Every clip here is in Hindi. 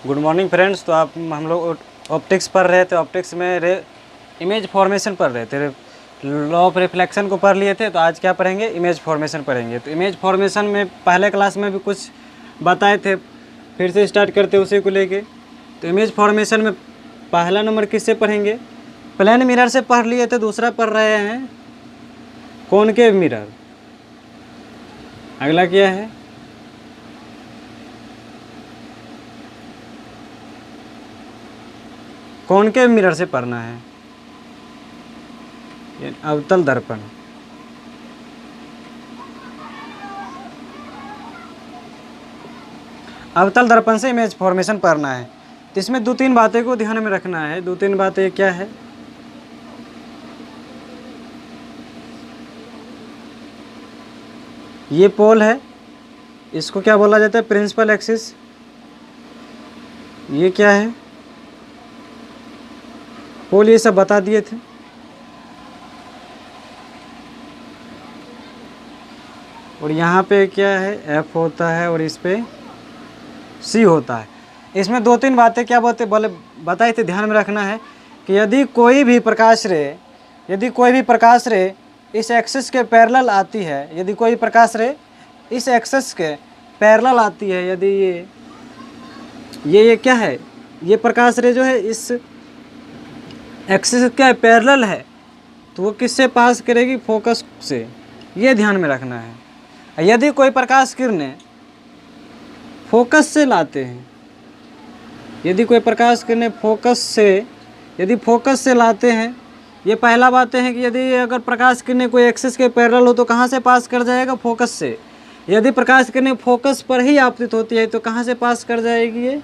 Good morning friends. तो आप हम लोग ऑप्टिक्स पढ़ रहे थे। ऑप्टिक्स में इमेज फॉर्मेशन पढ़ रहे थे, लॉ ऑफ रिफ्लेक्शन को पढ़ लिए थे। तो आज क्या पढ़ेंगे? इमेज फॉर्मेशन पढ़ेंगे। तो इमेज फॉर्मेशन में पहले क्लास में भी कुछ बताए थे, फिर से स्टार्ट करते उसी को लेके। तो इमेज फॉर्मेशन में पहला नंबर किससे पढ़ेंगे? प्लेन मिरर से पढ़ लिए थे। दूसरा पढ़ रहे हैं कॉनकेव मिरर। अगला क्या है? कॉनकेव मिरर से पढ़ना है, अवतल दर्पण। अवतल दर्पण से इमेज फॉर्मेशन पढ़ना है। तो इसमें दो तीन बातें को ध्यान में रखना है। दो तीन बातें क्या है? ये पोल है, इसको क्या बोला जाता है? Principal axis. ये क्या है? पोल। ये सब बता दिए थे। और यहाँ पे क्या है? एफ होता है और इस पे सी होता है। इसमें दो तीन बातें क्या बोले बताई थी, ध्यान में रखना है कि यदि कोई भी प्रकाश रे इस एक्सिस के पैरेलल आती है, यदि कोई प्रकाश रे इस एक्सिस के पैरेलल आती है, यदि ये क्या है? ये प्रकाश रे जो है इस एक्सिस के पैरेलल है, तो वो किससे पास करेगी? फोकस से। ये ध्यान में रखना है। यदि कोई प्रकाश किरणें फोकस से लाते हैं, यदि कोई प्रकाश किरणें फोकस से लाते हैं, ये पहला बात है कि यदि अगर प्रकाश किरणें कोई एक्सिस के पैरेलल हो तो कहाँ से पास कर जाएगा? फोकस से। यदि प्रकाश किरणें फोकस पर ही आपतित होती है तो कहाँ से पास कर जाएगी? ये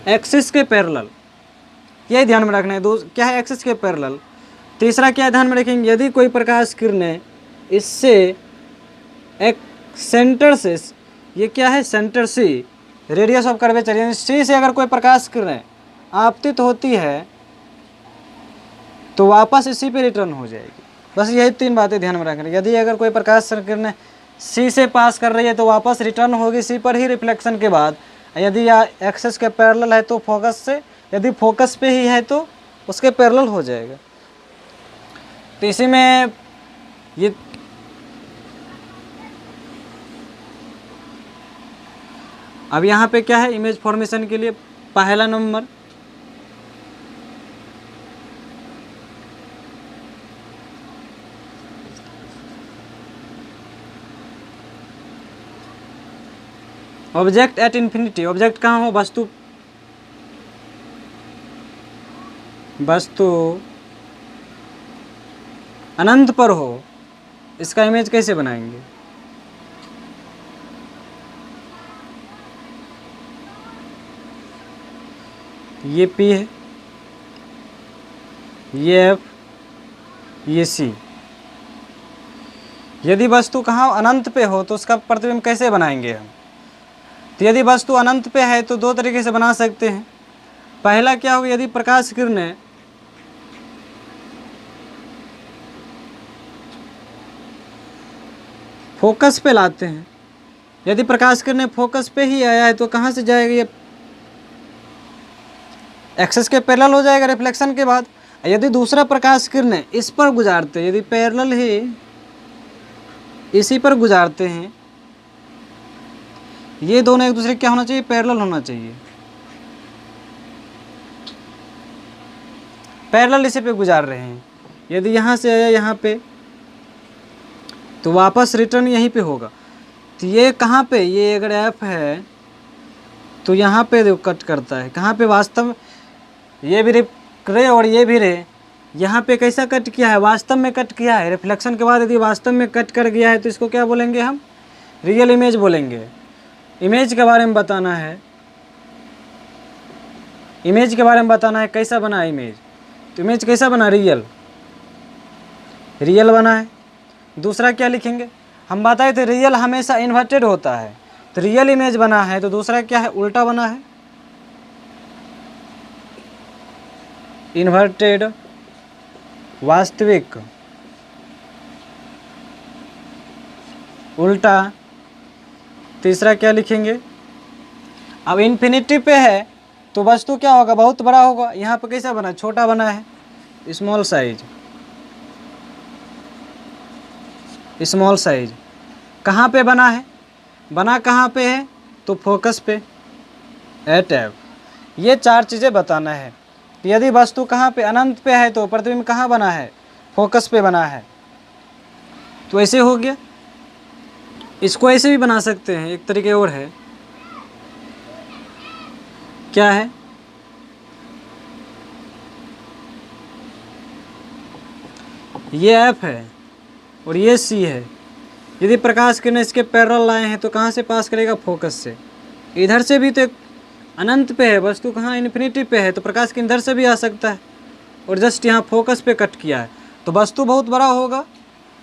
एक्सिस के पैरेलल। यही ध्यान में रखना है। क्या है? एक्सिस के पैरेलल। तीसरा क्या ध्यान में रखेंगे? यदि कोई प्रकाश किरणें इससे एक सेंटर से, ये क्या है? Centre C, radius of curvature, यानी सी से अगर कोई प्रकाश किरणें आपतित होती है तो वापस इसी पे रिटर्न हो जाएगी। बस यही तीन बातें ध्यान में रखना। यदि अगर कोई प्रकाश किरणें सी से पास कर रही है तो वापस रिटर्न होगी सी पर ही रिफ्लेक्शन के बाद। यदि एक्सिस के पैरेलल है तो फोकस से, यदि फोकस पे ही है तो उसके पैरेलल हो जाएगा। तो इसी में ये अब यहाँ पे क्या है? इमेज फॉर्मेशन के लिए पहला number object at infinity. Object कहाँ हो? वस्तु अनंत पर हो, इसका इमेज कैसे बनाएंगे? ये P है, ये F, ये C। यदि वस्तु कहाँ अनंत पे हो तो उसका प्रतिबिंब कैसे बनाएंगे हम? तो यदि वस्तु अनंत पे है तो दो तरीके से बना सकते हैं। पहला क्या होगा? यदि प्रकाश किरणें फोकस पे लाते हैं, यदि प्रकाश किरणें फोकस पे ही आया है तो कहाँ से जाएगा? ये एक्सिस के पैरेलल हो जाएगा रिफ्लेक्शन के बाद। यदि दूसरा प्रकाश किरणें इस पर गुजारते, यदि पैरेलल ही इसी पर गुजारते हैं, ये दोनों एक दूसरे क्या होना चाहिए? पैरेलल होना चाहिए। पैरेलल इसी पे गुजार रहे हैं। यदि यहाँ से आया यहाँ पे तो वापस रिटर्न यहीं पे होगा। तो ये कहाँ पे? ये अगर एफ है तो यहाँ पे देखो कट करता है। कहाँ पे? वास्तव ये भी रे और ये भी रे, यहाँ पे कैसा कट किया है? वास्तव में कट किया है। रिफ्लेक्शन के बाद यदि वास्तव में कट कर गया है तो इसको क्या बोलेंगे हम? रियल इमेज बोलेंगे। इमेज के बारे में बताना है, इमेज के बारे में बताना है कैसा बना है इमेज। तो इमेज कैसा बना? रियल बना है। दूसरा क्या लिखेंगे? हम बताए थे रियल हमेशा इन्वर्टेड होता है, तो रियल इमेज बना है। तो दूसरा क्या है? उल्टा बना है, इन्वर्टेड वास्तविक, उल्टा। तीसरा क्या लिखेंगे? अब इन्फिनिटी पे है तो वस्तु क्या होगा, बहुत बड़ा होगा। यहाँ पे कैसा बना, छोटा बना है, स्मॉल साइज, स्मॉल साइज। कहाँ पे बना है, बना कहाँ पे है, तो फोकस पे, एट एफ। ये 4 चीज़ें बताना है। यदि वस्तु कहाँ पे, अनंत पे है तो प्रतिबिंब कहाँ बना है, फोकस पे बना है। तो ऐसे हो गया। इसको ऐसे भी बना सकते हैं, एक तरीके और है, क्या है, ये एफ है और ये सी है। यदि प्रकाश किरण इसके पैरेलल लाए हैं तो कहाँ से पास करेगा, फोकस से। इधर से भी तो एक अनंत पे है वस्तु, कहाँ, इन्फिनिटी पे है, तो प्रकाश किरण इधर से भी आ सकता है। और जस्ट यहाँ फोकस पे कट किया है तो वस्तु बहुत बड़ा होगा,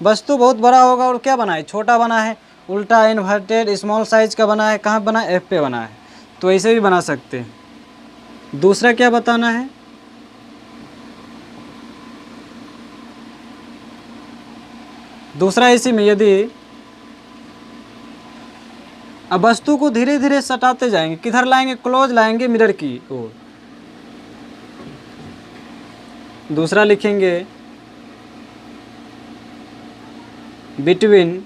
वस्तु बहुत बड़ा होगा। और क्या बना है, छोटा बना है, उल्टा इन्वर्टेड स्मॉल साइज का बना है। कहाँ बना है, एफ पे बना है। तो ऐसे भी बना सकते हैं। दूसरा क्या बताना है, दूसरा इसी में यदि अब वस्तु को धीरे धीरे सटाते जाएंगे, किधर लाएंगे, क्लोज लाएंगे मिरर की ओर। दूसरा लिखेंगे बिटवीन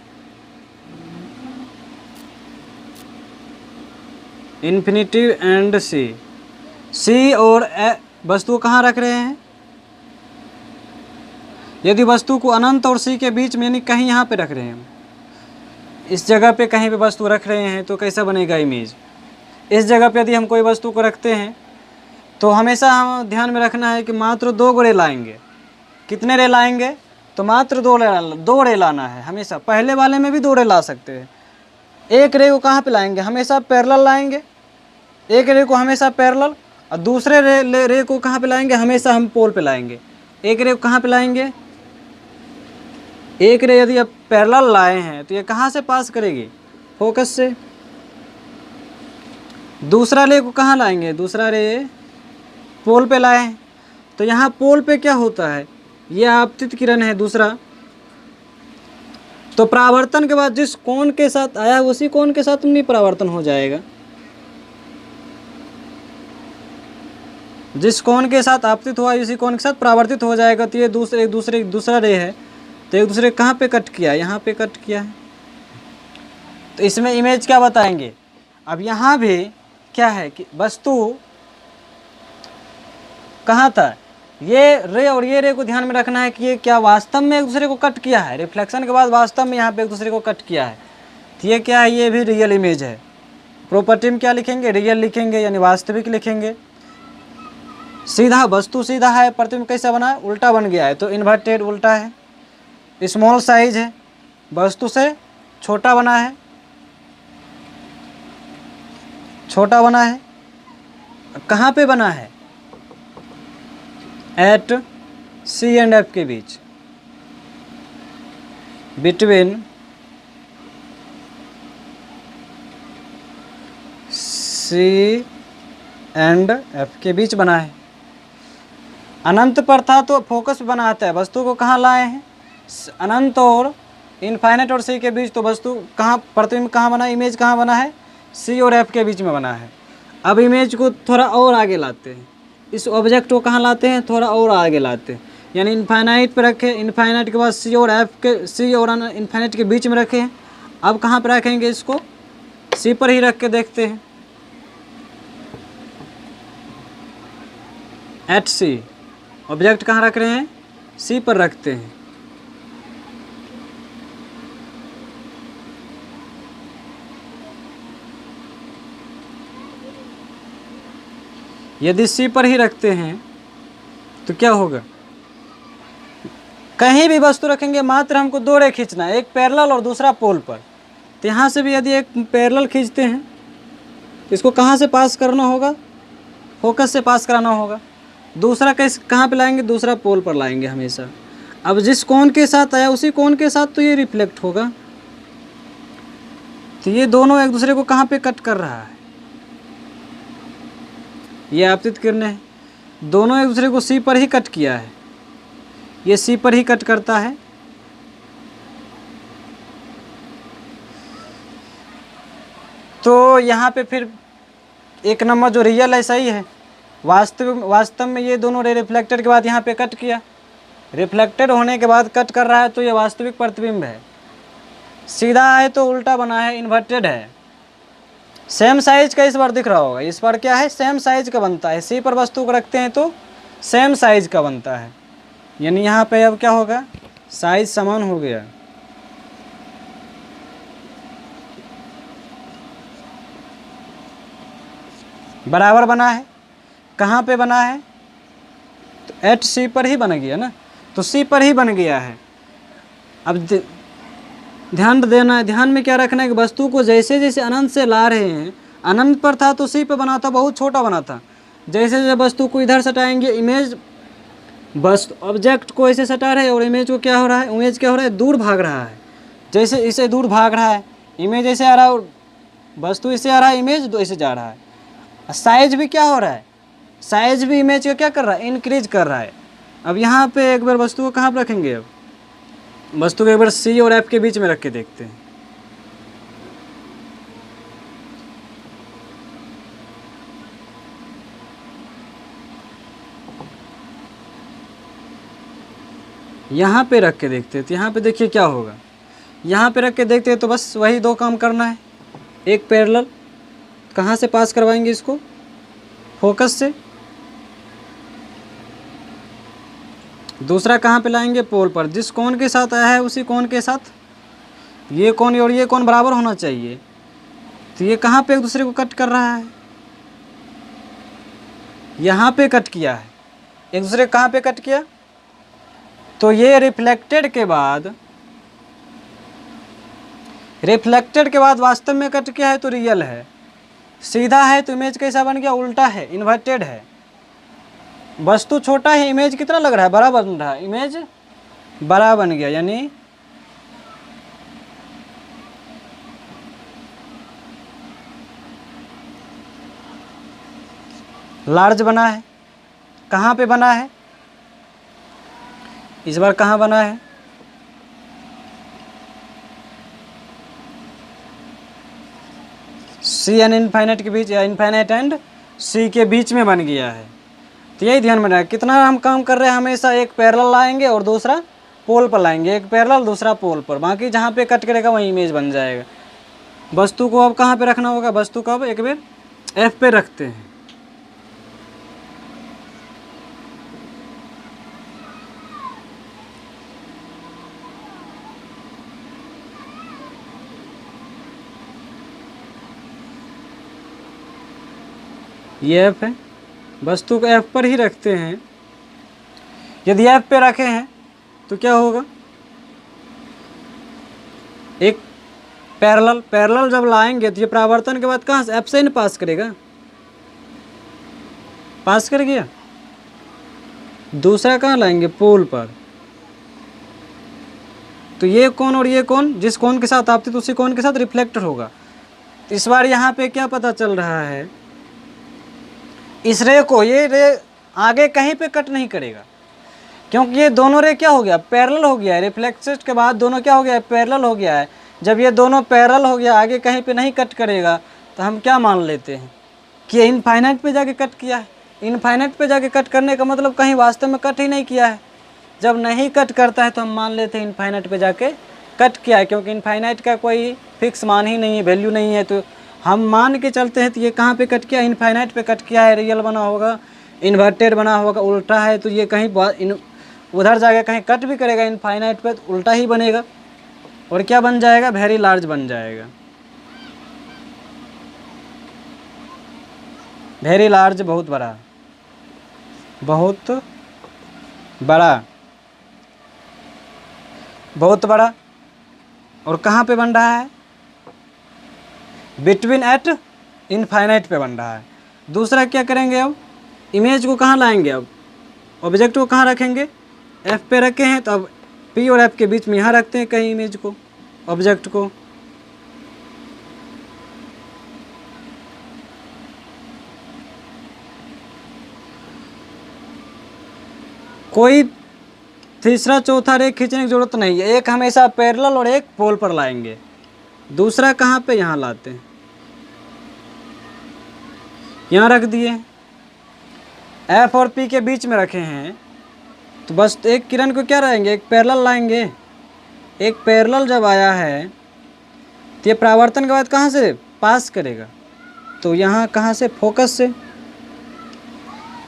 इन्फिनिटी एंड सी। सी और वस्तु कहाँ रख रहे हैं, यदि वस्तु को अनंत और सी के बीच में, यानी कहीं यहाँ पे रख रहे हैं, इस जगह पे कहीं पे वस्तु रख रहे हैं तो कैसा बनेगा इमेज। इस जगह पे यदि हम कोई वस्तु को रखते हैं तो हमेशा हम ध्यान में रखना है कि मात्र 2 रे लाएंगे। कितने रे लाएंगे, तो मात्र 2 रे लाना है हमेशा। पहले वाले में भी 2 रे ला सकते हैं। एक रे को कहाँ पे लाएंगे, हमेशा पैरेलल लाएंगे, एक रे को हमेशा पैरेलल। और दूसरे रे को कहाँ पे लाएंगे, हमेशा हम पोल पे लाएंगे। एक रे को कहाँ पे लाएंगे, एक रे यदि आप पैरेलल लाए हैं तो ये कहाँ से पास करेगी, फोकस से। दूसरा रे को कहाँ लाएंगे, दूसरा रे पोल पे लाए हैं तो यहाँ पोल पे क्या होता है, ये आपतित किरण है दूसरा। तो परावर्तन के बाद जिस कोण के साथ आया उसी कोण के साथ नहीं परावर्तन हो जाएगा। जिस कोण के साथ आपतित हुआ उसी कोण के साथ परावर्तित हो जाएगा। तो ये दूसरा रे है तो एक दूसरे कहाँ पे कट किया, यहाँ पे कट किया है। तो इसमें इमेज क्या बताएंगे। अब यहाँ भी क्या है कि वस्तु कहाँ था, ये रे और ये रे को ध्यान में रखना है कि ये क्या वास्तव में एक दूसरे को कट किया है, रिफ्लेक्शन के बाद वास्तव में यहाँ पे एक दूसरे को कट किया है। तो ये क्या है, ये भी रियल इमेज है। प्रॉपर्टी में क्या लिखेंगे, रियल लिखेंगे, यानी वास्तविक लिखेंगे। सीधा, वस्तु सीधा है, प्रतिबिंब कैसा बना है, उल्टा बन गया है तो इन्वर्टेड, उल्टा है। स्मॉल साइज है, वस्तु से छोटा बना है, छोटा बना है। कहाँ पे बना है, एट सी एंड एफ के बीच, बिटवीन सी एंड एफ के बीच बना है। अनंत पर था तो फोकस बनाता है, वस्तु को कहाँ लाए हैं, अनंत और इनफाइनाइट और सी के बीच। तो वस्तु कहाँ, प्रतिबिंब कहाँ बना, इमेज कहाँ बना है, सी और एफ के बीच में बना है। अब इमेज को थोड़ा और आगे लाते हैं, इस ऑब्जेक्ट को कहाँ लाते हैं, थोड़ा और आगे लाते हैं, यानी इनफाइनाइट पे रखे, इनफाइनाइट के बाद सी और एफ के, सी और इनफाइनाइट के बीच में रखे हैं। अब कहाँ पर रखेंगे, इसको सी पर ही रख के देखते हैं। एट सी, ऑब्जेक्ट कहाँ रख रहे हैं, सी पर रखते हैं। यदि सी पर ही रखते हैं तो क्या होगा, कहीं भी वस्तु रखेंगे मात्र हमको 2 रे खींचना है, एक पैरेलल और दूसरा पोल पर। तो यहाँ से भी यदि एक पैरेलल खींचते हैं तो इसको कहाँ से पास करना होगा, फोकस से पास कराना होगा। दूसरा कैसे, कहाँ पे लाएंगे, दूसरा पोल पर लाएंगे हमेशा। अब जिस कोण के साथ आया उसी कोण के साथ तो ये रिफ्लेक्ट होगा। तो ये दोनों एक दूसरे को कहाँ पे कट कर रहा है, ये आपतित किरणें हैं, दोनों एक दूसरे को सी पर ही कट किया है, ये सी पर ही कट करता है। तो यहाँ पे फिर एक नंबर जो रियल है सही है। वास्तव में ये दोनों रे रिफ्लेक्टेड के बाद यहाँ पे कट किया, रिफ्लेक्टेड होने के बाद कट कर रहा है, तो ये वास्तविक प्रतिबिंब है। सीधा है तो उल्टा बना है, इन्वर्टेड है। सेम साइज का इस बार दिख रहा होगा, इस बार क्या है, सेम साइज का बनता है। सी पर वस्तु को रखते हैं तो सेम साइज का बनता है, यानी यहाँ पे अब क्या होगा, साइज समान हो गया। बराबर बना है, कहाँ पे बना है, तो एट सी पर ही बन गया ना, तो सी पर ही बन गया है। अब ध्यान देना है, ध्यान में क्या रखना है कि वस्तु को जैसे जैसे अनंत से ला रहे हैं, अनंत पर था तो सी पे बना था, बहुत छोटा बना था। जैसे जैसे वस्तु को इधर सटाएंगे, इमेज बस ऑब्जेक्ट को ऐसे सटा रहे हैं और इमेज को क्या हो रहा है, इमेज क्या हो रहा है, दूर भाग रहा है। जैसे इसे दूर भाग रहा है, इमेज ऐसे आ रहा है और वस्तु इसे आ रहा है, इमेज तो ऐसे जा रहा है। साइज भी क्या हो रहा है, साइज भी इमेज का क्या कर रहा है, इंक्रीज कर रहा है। अब यहाँ पे एक बार वस्तु को कहाँ पर रखेंगे, अब वस्तु को एक बार सी और एफ के बीच में रख के देखते हैं। यहाँ पे रख के देखते हैं, तो यहाँ पे देखिए क्या होगा। यहाँ पे रख के देखते हैं तो बस वही दो काम करना है। एक पैरेलल कहाँ से पास करवाएंगे इसको, फोकस से। दूसरा कहाँ पे लाएंगे, पोल पर। जिस कोण के साथ आया है उसी कोण के साथ ये कोण और ये कोण बराबर होना चाहिए। तो ये कहाँ पे एक दूसरे को कट कर रहा है, यहाँ पे कट किया है। एक दूसरे कहाँ पे कट किया, तो ये रिफ्लेक्टेड के बाद वास्तव में कट किया है तो रियल है। सीधा है तो इमेज कैसा बन गया, उल्टा है, इन्वर्टेड है। वस्तु छोटा है, इमेज कितना लग रहा है, बड़ा बन रहा है, इमेज बड़ा बन गया, यानी लार्ज बना है। कहाँ पे बना है, इस बार कहाँ बना है, सी एंड इनफाइनाइट के बीच, या इनफाइनाइट एंड सी के बीच में बन गया है। तो यही ध्यान में रखना, कितना हम काम कर रहे हैं, हमेशा एक पैरेलल लाएंगे और दूसरा पोल पर लाएंगे, एक पैरेलल दूसरा पोल पर, बाकी जहाँ पे कट करेगा वही इमेज बन जाएगा। वस्तु को अब कहाँ पे रखना होगा, वस्तु को अब एक बार एफ पे रखते हैं। ये एफ है, वस्तु को एफ पर ही रखते हैं। यदि एफ पे रखे हैं तो क्या होगा, एक पैरेलल जब लाएंगे तो ये परावर्तन के बाद कहाँ से, एफ से ही पास करेगा, पास कर गया। दूसरा कहाँ लाएंगे, पोल पर। तो ये कोण और ये कोण, जिस कोण के साथ आपतित उसी कोण के साथ रिफ्लेक्टर होगा। इस बार यहाँ पे क्या पता चल रहा है, इस रे को, ये रे आगे कहीं पे कट नहीं करेगा, क्योंकि ये दोनों रे क्या हो गया, पैरेलल हो गया है। रिफ्लेक्टेड के बाद दोनों क्या हो गया है, पैरेलल हो गया है। जब ये दोनों पैरेलल हो गया, आगे कहीं पे नहीं कट करेगा, तो हम क्या मान लेते हैं कि ये इनफाइनाइट पे जाके कट किया है। इनफाइनाइट पे जाके कट करने का मतलब कहीं वास्तव में कट ही नहीं किया है। जब नहीं कट करता है तो हम मान लेते हैं इनफाइनाइट पे जाके कट किया है, क्योंकि इनफाइनाइट का कोई फिक्स मान ही नहीं है, वैल्यू नहीं है। तो हम मान के चलते हैं तो ये कहाँ पे कट किया, इनफाइनाइट पे कट किया है। रियल बना होगा, इन्वर्टेड बना होगा, उल्टा है तो ये कहीं उधर जाके कहीं कट भी करेगा इनफाइनाइट पे तो उल्टा ही बनेगा, और क्या बन जाएगा, वेरी लार्ज बन जाएगा। वेरी लार्ज, बहुत बड़ा, बहुत बड़ा, बहुत बड़ा। और कहाँ पे बन रहा है, बिटवीन एट इनफाइनाइट पे बन रहा है। दूसरा क्या करेंगे, अब इमेज को कहाँ लाएंगे, अब ऑब्जेक्ट को कहाँ रखेंगे, एफ पे रखे हैं तो अब पी और एफ के बीच में यहाँ रखते हैं कहीं इमेज को, ऑब्जेक्ट को। कोई तीसरा चौथा रे खींचने की जरूरत नहीं है, एक हमेशा पैरेलल और एक पोल पर लाएंगे। दूसरा कहाँ पे, यहाँ लाते हैं। यहाँ रख दिए, एफ और पी के बीच में रखे हैं, तो बस एक किरण को क्या रहेंगे, एक पैरेलल लाएंगे। एक पैरेलल जब आया है तो ये परावर्तन के बाद कहाँ से पास करेगा, तो यहाँ कहाँ से, फोकस से।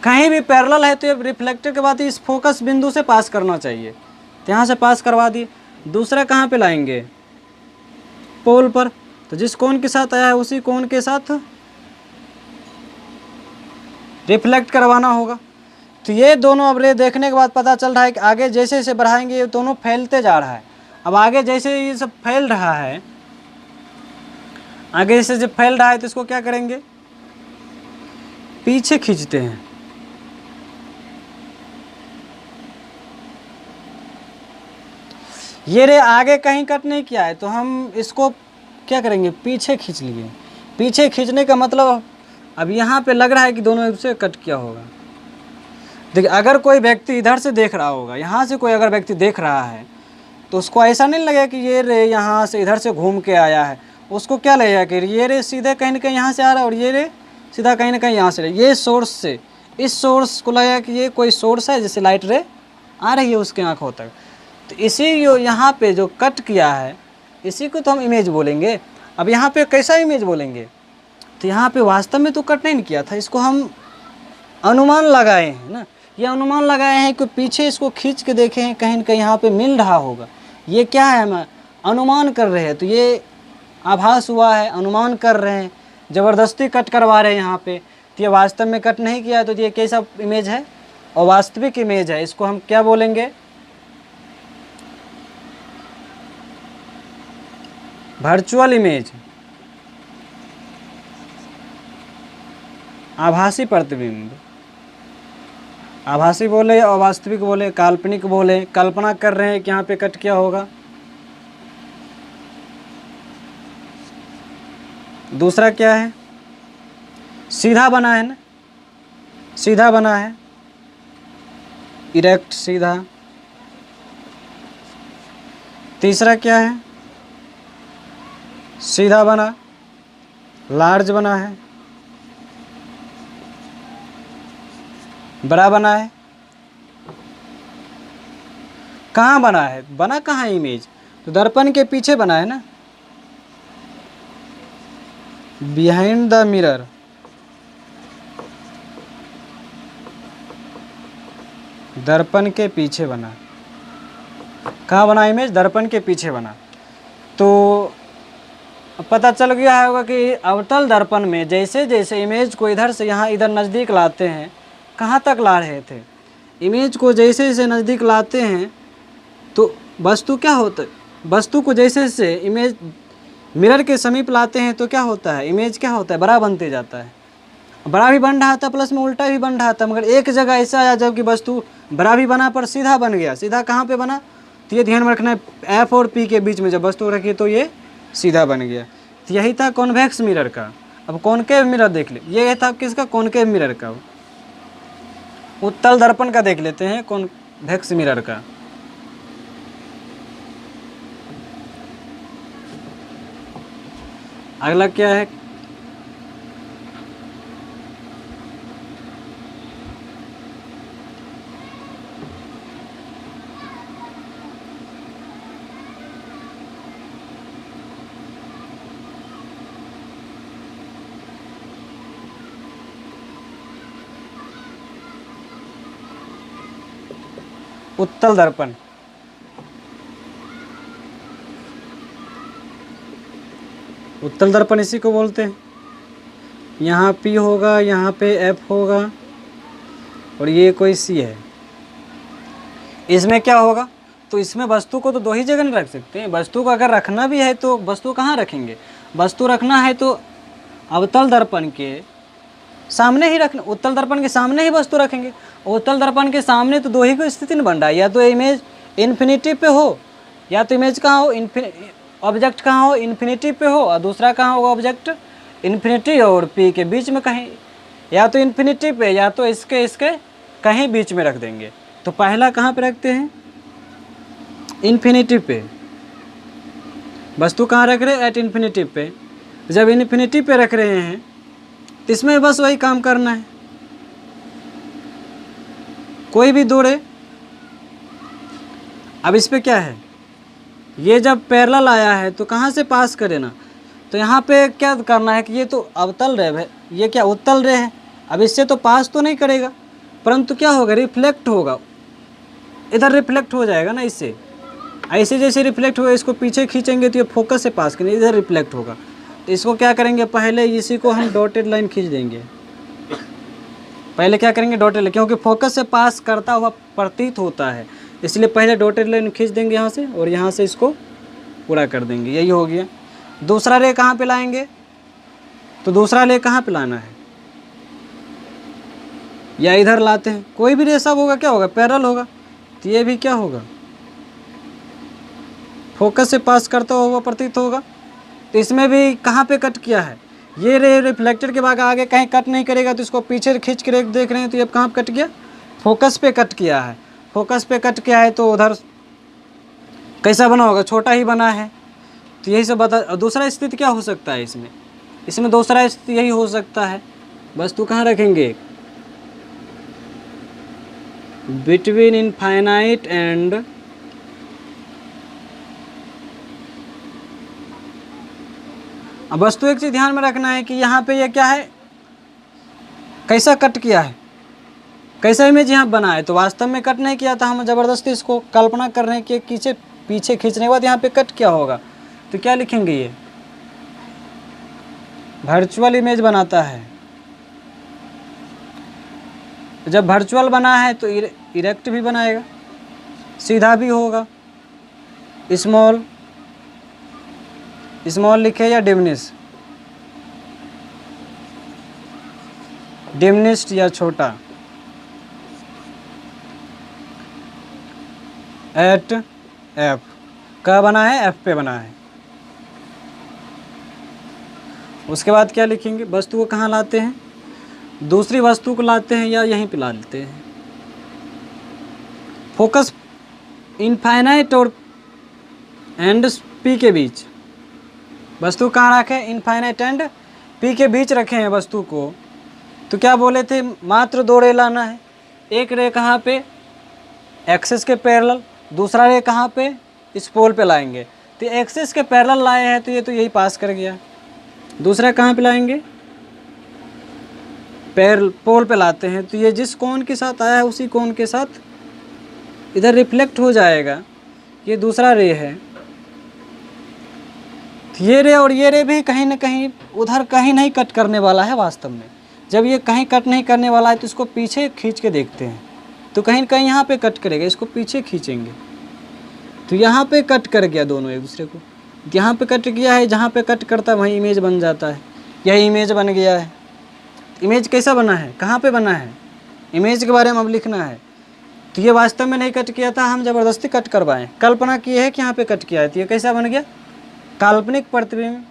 कहीं भी पैरेलल है तो ये रिफ्लेक्टर के बाद इस फोकस बिंदु से पास करना चाहिए, तो यहाँ से पास करवा दिए। दूसरा कहाँ पे लाएंगे, पोल पर, तो जिस कोण के साथ आया है उसी कोण के साथ रिफ्लेक्ट करवाना होगा। तो ये दोनों अब रे देखने के बाद पता चल रहा है कि आगे जैसे जैसे बढ़ाएंगे ये दोनों फैलते जा रहा है। अब आगे जैसे ये सब फैल रहा है, आगे जैसे जब फैल रहा है तो इसको क्या करेंगे, पीछे खींचते हैं। ये रे आगे कहीं कट नहीं किया है तो हम इसको क्या करेंगे, पीछे खींच लिए। पीछे खींचने का मतलब अब यहाँ पे लग रहा है कि दोनों एक से कट किया होगा। देखिए अगर कोई व्यक्ति इधर से देख रहा होगा, यहाँ से कोई अगर व्यक्ति देख रहा है तो उसको ऐसा नहीं लगेगा कि ये रे यहाँ से इधर से घूम के आया है। उसको क्या लगेगा कि ये रे सीधे कहीं ना कहीं यहाँ से आ रहा है और ये रे सीधा कहीं ना कहीं यहाँ से, ये सोर्स से इस सोर्स को लगेगा कि ये कोई सोर्स है जैसे लाइट रे आ रही है उसके आँखों तक। तो इसी जो यहाँ पे जो कट किया है इसी को तो हम इमेज बोलेंगे। अब यहाँ पे कैसा इमेज बोलेंगे, तो यहाँ पे वास्तव में तो कट नहीं किया था, इसको हम अनुमान लगाए हैं ना। ये अनुमान लगाए हैं कि पीछे इसको खींच के देखे हैं कहीं ना कहीं यहाँ पे मिल रहा होगा। ये क्या है, हम अनुमान कर रहे हैं, तो ये आभास हुआ है, अनुमान कर रहे हैं, ज़बरदस्ती कट करवा रहे हैं यहाँ पे। तो ये वास्तव में कट नहीं किया है, तो ये कैसा इमेज है, और वास्तविक इमेज है। इसको हम क्या बोलेंगे, वर्चुअल इमेज, आभासी प्रतिबिंब। आभासी बोले, अवास्तविक बोले, काल्पनिक बोले, कल्पना कर रहे हैं कि यहाँ पे कट किया होगा। दूसरा क्या है, सीधा बना है ना, सीधा बना है, इरेक्ट सीधा। तीसरा क्या है, सीधा बना, लार्ज बना है, बड़ा बना है। कहाँ बना है, बना कहाँ है इमेज, तो दर्पण के पीछे बना है ना, बिहाइंड द मिरर। दर्पण के पीछे बना, कहाँ बना इमेज, दर्पण के पीछे बना। तो पता चल गया होगा कि अवतल दर्पण में जैसे जैसे इमेज को इधर से यहाँ इधर नज़दीक लाते हैं, कहाँ तक ला रहे थे, इमेज को जैसे जैसे नज़दीक लाते हैं तो वस्तु क्या होता है, वस्तु को जैसे जैसे इमेज मिरर के समीप लाते हैं तो क्या होता है, इमेज क्या होता है, बड़ा बनते जाता है। बड़ा भी बन रहा था प्लस में उल्टा भी बन रहा था, मगर एक जगह ऐसा आया जबकि वस्तु बड़ा भी बना पर सीधा बन गया। सीधा कहाँ पे बना, तो ये ध्यान में रखना है, एफ और पी के बीच में जब वस्तु रखी तो ये सीधा बन गया। तो यही था कॉन्वेक्स मिरर का। अब कॉनकेव मिरर देख ले, ये था किसका, कॉनकेव मिरर का। उत्तल दर्पण का देख लेते हैं, कॉन्वेक्स मिरर का। अगला क्या है, उत्तल दर्पण। उत्तल दर्पण इसी को बोलते हैं। यहाँ P होगा, यहाँ पे F होगा और ये कोई C है। इसमें क्या होगा, तो इसमें वस्तु को तो दो ही जगह नहीं रख सकते हैं। वस्तु को अगर रखना भी है तो वस्तु कहाँ रखेंगे, वस्तु रखना है तो अवतल दर्पण के सामने ही रखना, उत्तल दर्पण के सामने ही वस्तु रखेंगे। उत्तल दर्पण के सामने तो दो ही को स्थिति नहीं बन रहा है, या तो इमेज इन्फिनिटी पे हो, या तो इमेज कहाँ हो, ऑब्जेक्ट कहाँ हो, इन्फिनिटी पे हो, और दूसरा कहाँ होगा, ऑब्जेक्ट इन्फिनिटी और P के बीच में कहीं, या तो इन्फिनिटी पे या तो इसके कहीं बीच में रख देंगे। तो पहला कहाँ पे रखते हैं, इन्फिनिटी पे। वस्तु कहाँ रख रहे हैं, एट इन्फिनिटी पे। जब इन्फिनिटी पे रख रहे हैं तो इसमें बस वही काम करना है, कोई भी दो रे। अब इस पे क्या है, ये जब पैरेलल आया है तो कहाँ से पास करे ना, तो यहाँ पे क्या करना है कि ये तो अवतल रे है, ये क्या उत्तल रे है। अब इससे तो पास तो नहीं करेगा, परंतु क्या होगा, रिफ्लेक्ट होगा, इधर रिफ्लेक्ट हो जाएगा ना इससे। ऐसे जैसे रिफ्लेक्ट होगा, इसको पीछे खींचेंगे तो ये फोकस से पास करेंगे, इधर रिफ्लेक्ट होगा। तो इसको क्या करेंगे, पहले इसी को हम डॉटेड लाइन खींच देंगे। पहले क्या करेंगे, डॉटेड लाइन, क्योंकि फोकस से पास करता हुआ प्रतीत होता है, इसलिए पहले डॉटेड लाइन खींच देंगे यहाँ से, और यहाँ से इसको पूरा कर देंगे। यही हो गया। दूसरा रे कहाँ पे लाएंगे, तो दूसरा रे कहाँ पे लाना है, या इधर लाते हैं, कोई भी रे सब होगा क्या होगा, पैरेलल होगा। तो ये भी क्या होगा, फोकस से पास करता हुआ प्रतीत होगा। तो इसमें भी कहाँ पे कट किया है, ये रे रिफ्लेक्टर के बाद आगे कहीं कट नहीं करेगा, तो इसको पीछे खींच के देख रहे हैं, तो ये कहाँ पे कट गया, फोकस पे कट किया है। फोकस पे कट किया है तो उधर कैसा बना होगा, छोटा ही बना है। तो यही सब बता। दूसरा स्थिति क्या हो सकता है इसमें, इसमें दूसरा स्थिति यही हो सकता है, वस्तु कहाँ रखेंगे, बिटवीन इनफाइनाइट एंड अब वस्तु एक चीज ध्यान में रखना है कि यहाँ पे ये क्या है, कैसा कट किया है, कैसा इमेज यहाँ बना है। तो वास्तव में कट नहीं किया था, हम ज़बरदस्ती इसको कल्पना कर रहे हैं कि पीछे खींचने के बाद यहाँ पे कट क्या होगा। तो क्या लिखेंगे, ये वर्चुअल इमेज बनाता है। जब वर्चुअल बना है तो इरेक्ट भी बनाएगा, सीधा भी होगा। स्मॉल लिखे या डिमिनिश्ड या छोटा, एट एफ का बना है, एफ पे बना है। उसके बाद क्या लिखेंगे, वस्तु को कहाँ लाते हैं, दूसरी वस्तु को लाते हैं या यहीं पे ला लेते हैं। फोकस इनफाइनाइट और एंड पी के बीच, वस्तु कहाँ रखें, इनफाइनाइट एंड पी के बीच रखे हैं वस्तु को। तो क्या बोले थे, मात्र दो रे लाना है। एक रे कहाँ पे, एक्सिस के पैरेलल, दूसरा रे कहाँ पे, इस पोल पे लाएंगे। तो एक्सिस के पैरेलल लाए हैं तो ये तो यही पास कर गया। दूसरा कहाँ पे लाएंगे, पोल पे लाते हैं, तो ये जिस कोण के साथ आया है उसी कोण के साथ इधर रिफ्लेक्ट हो जाएगा। ये दूसरा रे है। तो ये रे और ये रे भी कहीं ना कहीं उधर कहीं नहीं कट करने वाला है वास्तव में। जब ये कहीं कट नहीं करने वाला है तो इसको पीछे खींच के देखते हैं, तो कहीं ना कहीं यहाँ पे कट करेगा, इसको पीछे खींचेंगे तो यहाँ पे कट कर गया दोनों एक दूसरे को। यहाँ पे कट गया है, जहाँ पे कट करता है वहीं इमेज बन जाता है। यही इमेज बन गया है। इमेज कैसा बना है, कहाँ पे बना है, इमेज के बारे में अब लिखना है। तो ये वास्तव में नहीं कट किया था, हम ज़बरदस्ती कट करवाएं, कल्पना की है कि यहाँ पे कट किया है। तो ये कैसा बन गया, काल्पनिक प्रतिबिंब।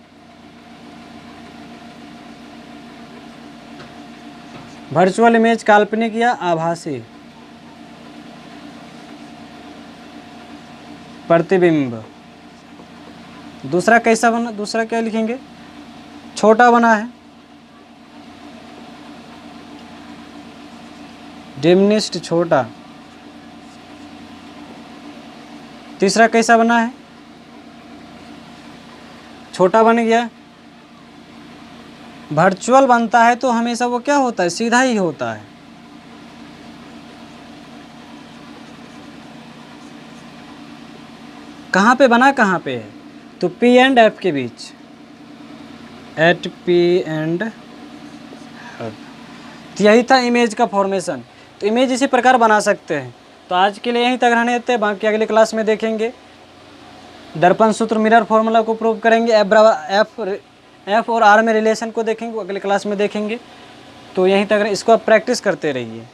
वर्चुअल इमेज काल्पनिक या आभासी प्रतिबिंब। दूसरा कैसा बना, दूसरा क्या लिखेंगे, छोटा बना है, डिमिनिश्ड छोटा। तीसरा कैसा बना है, छोटा बन गया। वर्चुअल बनता है तो हमेशा वो क्या होता है, सीधा ही होता है। कहाँ पे बना, कहाँ पे है, तो P एंड F के बीच, एट P एंड F। तो यही था इमेज का फॉर्मेशन। तो इमेज इसी प्रकार बना सकते हैं। तो आज के लिए यहीं तक रहने देते हैं, बाकी अगले क्लास में देखेंगे। दर्पण सूत्र मिरर फॉर्मूला को प्रूव करेंगे, एफ और आर में रिलेशन को देखेंगे, अगले क्लास में देखेंगे। तो यहीं तक, इसको आप प्रैक्टिस करते रहिए।